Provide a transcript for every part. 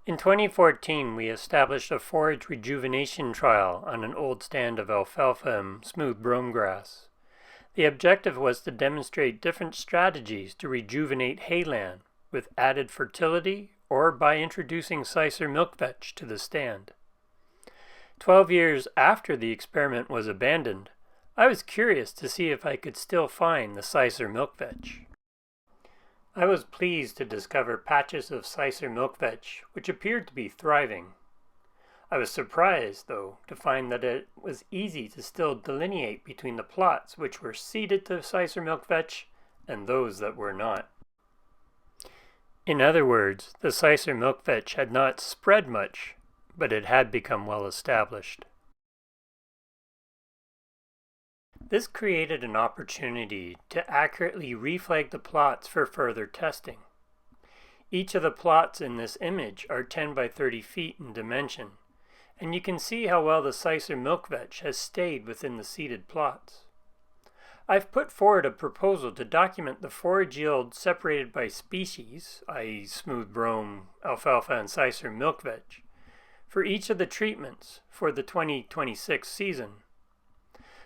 In 2014, we established a forage rejuvenation trial on an old stand of alfalfa and smooth brome grass. The objective was to demonstrate different strategies to rejuvenate hayland with added fertility or by introducing Sicer milk vetch to the stand. 12 years after the experiment was abandoned, I was curious to see if I could still find the Sicer milk vetch. I was pleased to discover patches of Sicer milk vetch which appeared to be thriving. I was surprised, though, to find that it was easy to still delineate between the plots which were seeded to Sicer milk vetch and those that were not. In other words, the Sicer milk vetch had not spread much, but it had become well established. This created an opportunity to accurately reflag the plots for further testing. Each of the plots in this image are 10 by 30 feet in dimension, and you can see how well the Sicer milk vetch has stayed within the seeded plots. I've put forward a proposal to document the forage yield separated by species, i.e. smooth brome, alfalfa, and Sicer milk vetch, for each of the treatments for the 2026 season.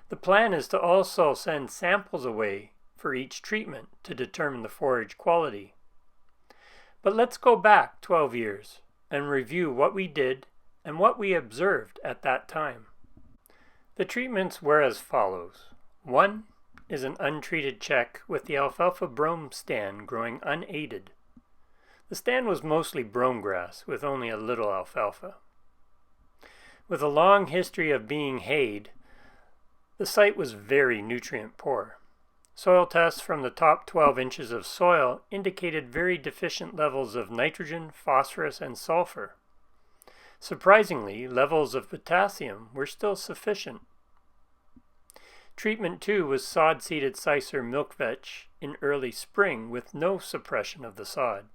The plan is to also send samples away for each treatment to determine the forage quality. But let's go back 12 years and review what we did and what we observed at that time. The treatments were as follows. 1 is an untreated check with the alfalfa brome stand growing unaided. The stand was mostly brome grass with only a little alfalfa. With a long history of being hayed, the site was very nutrient poor. Soil tests from the top 12 inches of soil indicated very deficient levels of nitrogen, phosphorus, and sulfur. Surprisingly, levels of potassium were still sufficient. Treatment 2 was sod-seeded Sicer milk vetch in early spring with no suppression of the sod.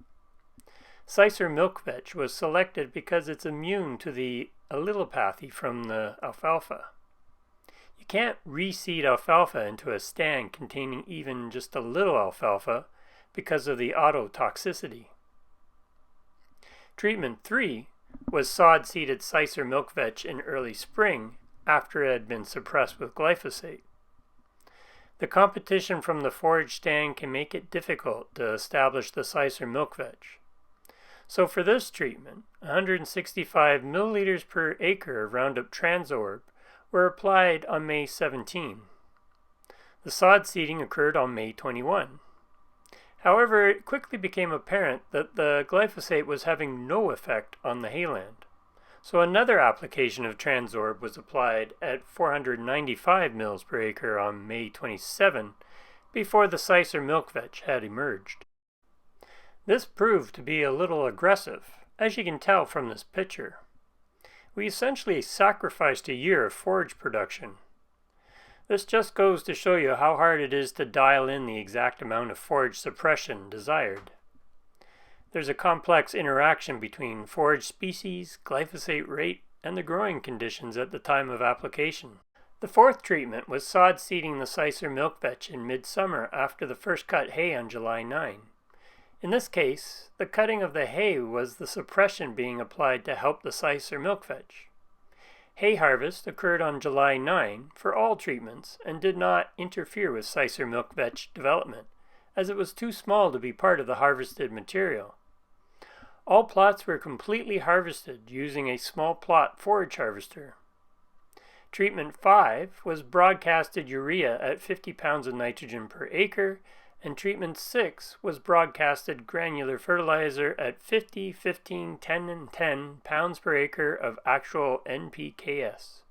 Sicer milk vetch was selected because it's immune to the allelopathy from the alfalfa. You can't reseed alfalfa into a stand containing even just a little alfalfa because of the autotoxicity. Treatment 3 was sod-seeded Sicer milk vetch in early spring after it had been suppressed with glyphosate. The competition from the forage stand can make it difficult to establish the Sicer milk vetch. So for this treatment, 165 milliliters per acre of Roundup Transorb were applied on May 17. The sod seeding occurred on May 21. However, it quickly became apparent that the glyphosate was having no effect on the hayland. So another application of Transorb was applied at 495 mils per acre on May 27 before the Sicer milk vetch had emerged. This proved to be a little aggressive, as you can tell from this picture. We essentially sacrificed a year of forage production. This just goes to show you how hard it is to dial in the exact amount of forage suppression desired. There's a complex interaction between forage species, glyphosate rate, and the growing conditions at the time of application. The fourth treatment was sod seeding the Sicer milk vetch in midsummer after the first cut hay on July 9. In this case, the cutting of the hay was the suppression being applied to help the Sicer milk vetch. Hay harvest occurred on July 9 for all treatments and did not interfere with Sicer milk vetch development, as it was too small to be part of the harvested material. All plots were completely harvested using a small plot forage harvester. Treatment 5 was broadcasted urea at 50 pounds of nitrogen per acre, and treatment 6 was broadcasted granular fertilizer at 50, 15, 10, and 10 pounds per acre of actual NPKs.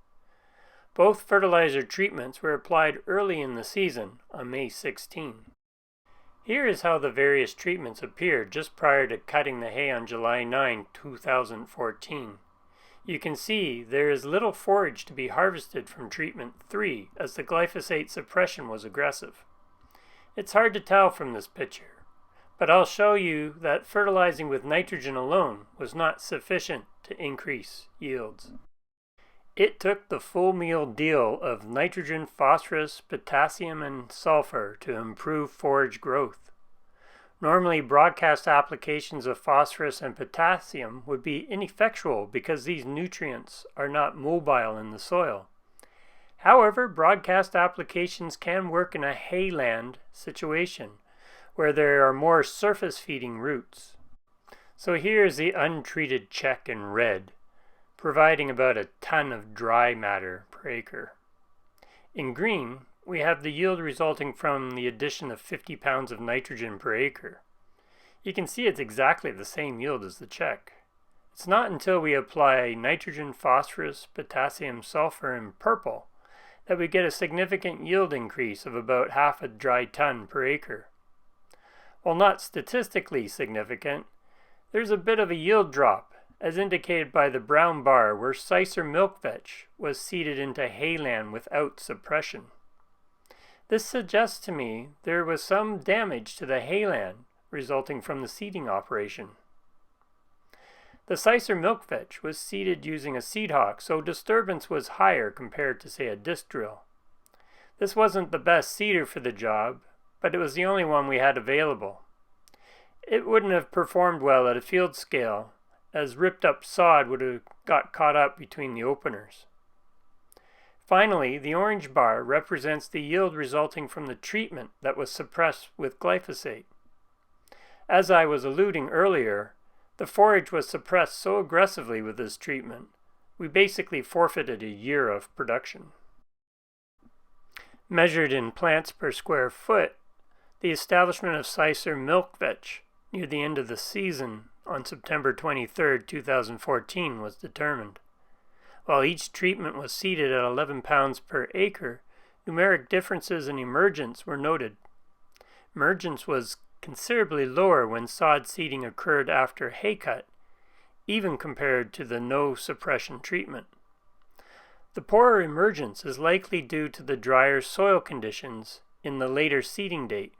Both fertilizer treatments were applied early in the season on May 16. Here is how the various treatments appeared just prior to cutting the hay on July 9, 2014. You can see there is little forage to be harvested from treatment 3 as the glyphosate suppression was aggressive. It's hard to tell from this picture, but I'll show you that fertilizing with nitrogen alone was not sufficient to increase yields. It took the full meal deal of nitrogen, phosphorus, potassium, and sulfur to improve forage growth. Normally, broadcast applications of phosphorus and potassium would be ineffectual because these nutrients are not mobile in the soil. However, broadcast applications can work in a hayland situation where there are more surface-feeding roots. So here is the untreated check in red, providing about a ton of dry matter per acre. In green, we have the yield resulting from the addition of 50 pounds of nitrogen per acre. You can see it's exactly the same yield as the check. It's not until we apply nitrogen, phosphorus, potassium, sulfur in purple that we get a significant yield increase of about half a dry ton per acre. While not statistically significant, there's a bit of a yield drop, as indicated by the brown bar where Sicer milk vetch was seeded into hayland without suppression. This suggests to me there was some damage to the hayland resulting from the seeding operation. The Sicer milk vetch was seeded using a seed hawk, so disturbance was higher compared to, say, a disc drill. This wasn't the best seeder for the job, but it was the only one we had available. It wouldn't have performed well at a field scale, as ripped up sod would have got caught up between the openers. Finally, the orange bar represents the yield resulting from the treatment that was suppressed with glyphosate. As I was alluding earlier, the forage was suppressed so aggressively with this treatment, we basically forfeited a year of production. Measured in plants per square foot, the establishment of Sicer milk vetch near the end of the season on September 23, 2014 was determined. While each treatment was seeded at 11 pounds per acre, numeric differences in emergence were noted. Emergence was considerably lower when sod seeding occurred after hay cut, even compared to the no suppression treatment. The poorer emergence is likely due to the drier soil conditions in the later seeding date.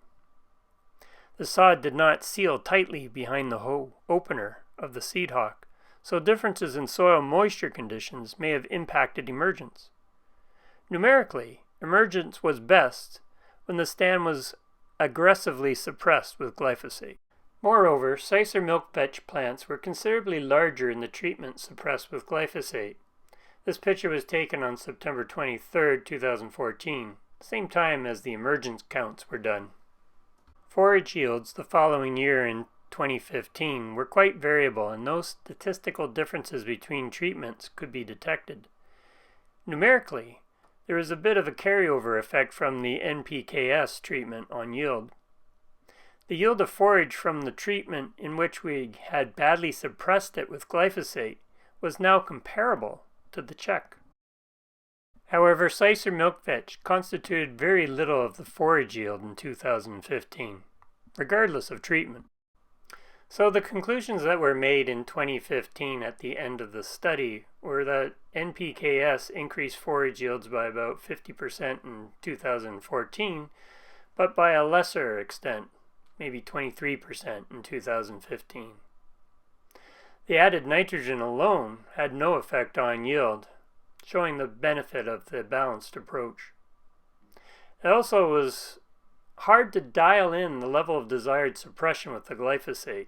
The sod did not seal tightly behind the hoe opener of the seed hawk, so differences in soil moisture conditions may have impacted emergence. Numerically, emergence was best when the stand was aggressively suppressed with glyphosate. Moreover, Sicer milk vetch plants were considerably larger in the treatment suppressed with glyphosate. This picture was taken on September 23, 2014, same time as the emergence counts were done. Forage yields the following year in 2015 were quite variable, and no statistical differences between treatments could be detected. Numerically, there was a bit of a carryover effect from the NPKS treatment on yield. The yield of forage from the treatment in which we had badly suppressed it with glyphosate was now comparable to the check. However, Sicer milk vetch constituted very little of the forage yield in 2015, regardless of treatment. So the conclusions that were made in 2015 at the end of the study were that NPKS increased forage yields by about 50% in 2014, but by a lesser extent, maybe 23% in 2015. The added nitrogen alone had no effect on yield, showing the benefit of the balanced approach. It also was hard to dial in the level of desired suppression with the glyphosate,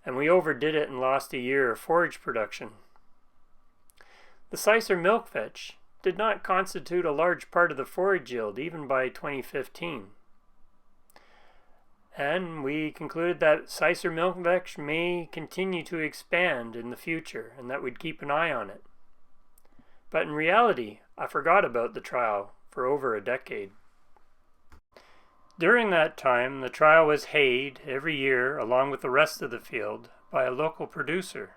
and we overdid it and lost a year of forage production. The Sicer milk vetch did not constitute a large part of the forage yield even by 2015. And we concluded that Sicer milk vetch may continue to expand in the future and that we'd keep an eye on it. But in reality, I forgot about the trial for over a decade. During that time, the trial was hayed every year along with the rest of the field by a local producer.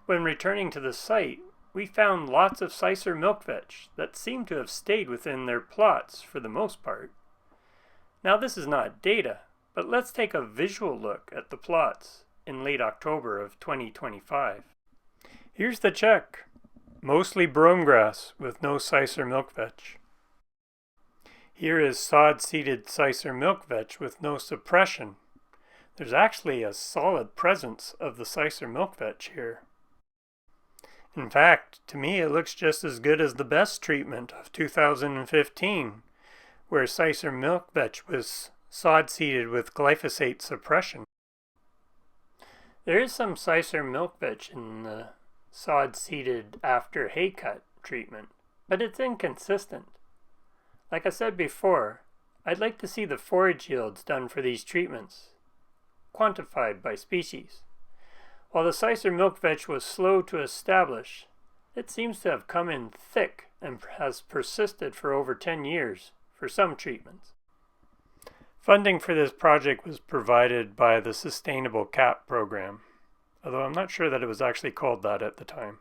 When returning to the site, we found lots of Sicer milk vetch that seemed to have stayed within their plots for the most part. Now this is not data, but let's take a visual look at the plots in late October of 2025. Here's the check. Mostly brome grass with no Sicer milk vetch. Here is sod-seeded Sicer milk vetch with no suppression. There's actually a solid presence of the Sicer milk vetch here. In fact, to me it looks just as good as the best treatment of 2015, where Sicer milk vetch was sod seeded with glyphosate suppression. There is some Sicer milk vetch in the sod seeded after hay cut treatment, but it's inconsistent. Like I said before, I'd like to see the forage yields done for these treatments, quantified by species. While the Sicer milk vetch was slow to establish, it seems to have come in thick and has persisted for over 10 years for some treatments. Funding for this project was provided by the Sustainable Cap program, although I'm not sure that it was actually called that at the time.